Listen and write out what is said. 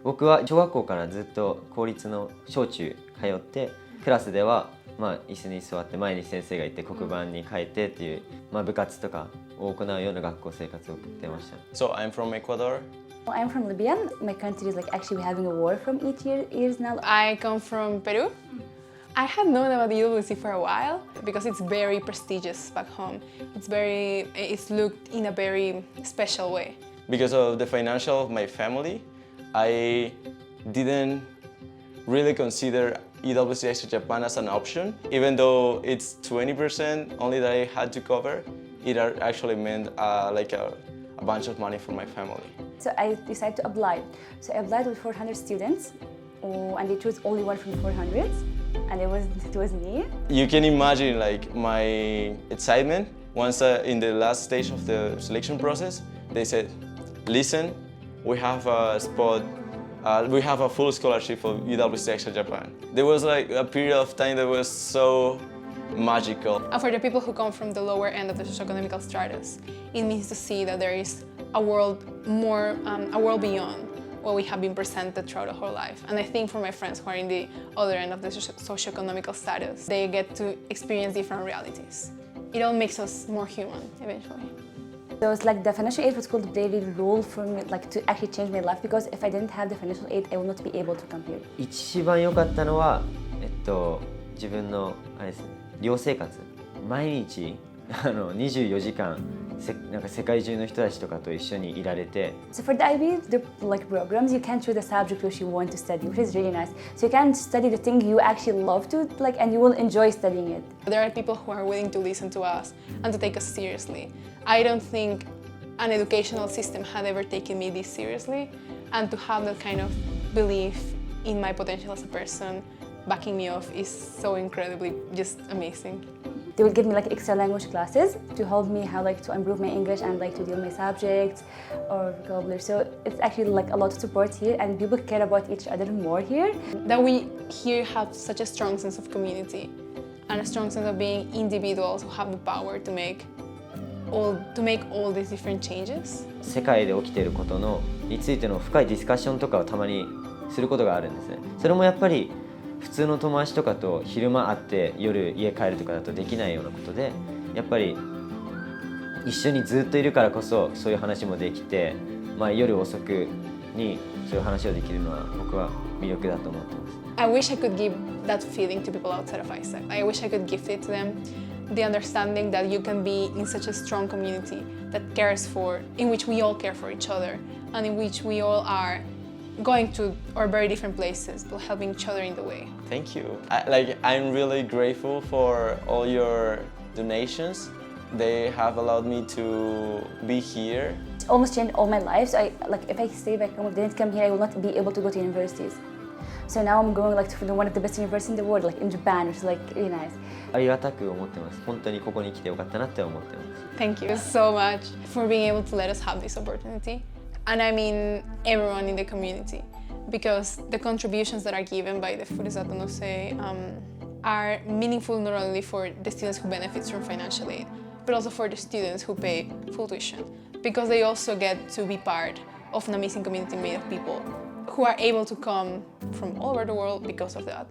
僕は小学校からずっと公立の小中通って、クラスでは椅子に座って前に先生がいて黒板に書いてっていう、部活とかを行うような学校生活を送ってました。So I'm from Ecuador. I'm from Libya. My country is like actually having a war from 8 years now. I come from Peru. I had known about the UWC for a while because it's very prestigious back home. It's looked in a very special way. Because of the financial of my family, I didn't really consider UWC Extra Japan as an option. Even though it's 20% only that I had to cover, it actually meant like a bunch of money for my family. So I decided to apply. So I applied with 400 students, and they chose only one from 400, and it was me. You can imagine like my excitement once in the last stage of the selection process, they said, listen, we have a spot, we have a full scholarship for UWC Extra Japan. There was like a period of time that was so magical. And for the people who come from the lower end of the socioeconomic stratus, it means to see that there is a world beyond what we have been presented throughout the whole life. And I think for my friends who are in the other end of the socioeconomic status, they get to experience different realities. It all makes us more human, eventually. So it's like the financial aid was called a very role for me, like to actually change my life, because if I didn't have the financial aid, I would not be able to come here. 一番良かったのは、自分のあれですね、寮生活。毎日24時間なんか世界中の人たちとかと一緒にいられて。So for the IB, the like programs, you can choose the subject which you want to study, which is really nice. So you can study the thing you actually love to like, and you will enjoy studying it. There are people who are willing to listen to us and to take us seriously. I don't think an educational system had ever taken me this seriously, and to have that kind of belief in my potential as a person backing me off is so incredibly just amazing. They will give me like extra language classes to help me how like to improve my English and like to deal my subjects or vocabulary. So it's actually like a lot of support here, and people care about each other more here. That we here have such a strong sense of community and a strong sense of being individuals who have the power to make all these different changes. 世界で起きていることについての深いディスカッションとかをたまにすることがあるんですね。それもやっぱり普通の友達とかと昼間会って夜家帰るとかだとできないようなことで、やっぱり一緒にずっといるからこそそういう話もできて、夜遅くにそういう話をできるのは僕は魅力だと思ってます。I wish I could give that feeling to people outside of ISEC. I wish I could gift it to them. The understanding that you can be in such a strong community that in which we all care for each other, and in which we all are going to our very different places, but helping each other in the way. Thank you. I'm really grateful for all your donations. They have allowed me to be here. It almost changed all my life. So if I stay back home, if I didn't come here, I will not be able to go to universities. So now I'm going like to one of the best universities in the world, like in Japan, which is like really nice. ありがたく思ってます。本当にここに来てよかったなって思ってます。Thank you so much for being able to let us have this opportunity. And I mean everyone in the community, because the contributions that are given by the Furusato Nose are meaningful not only for the students who benefit from financial aid, but also for the students who pay full tuition, because they also get to be part of an amazing community made of people who are able to come from all over the world because of that.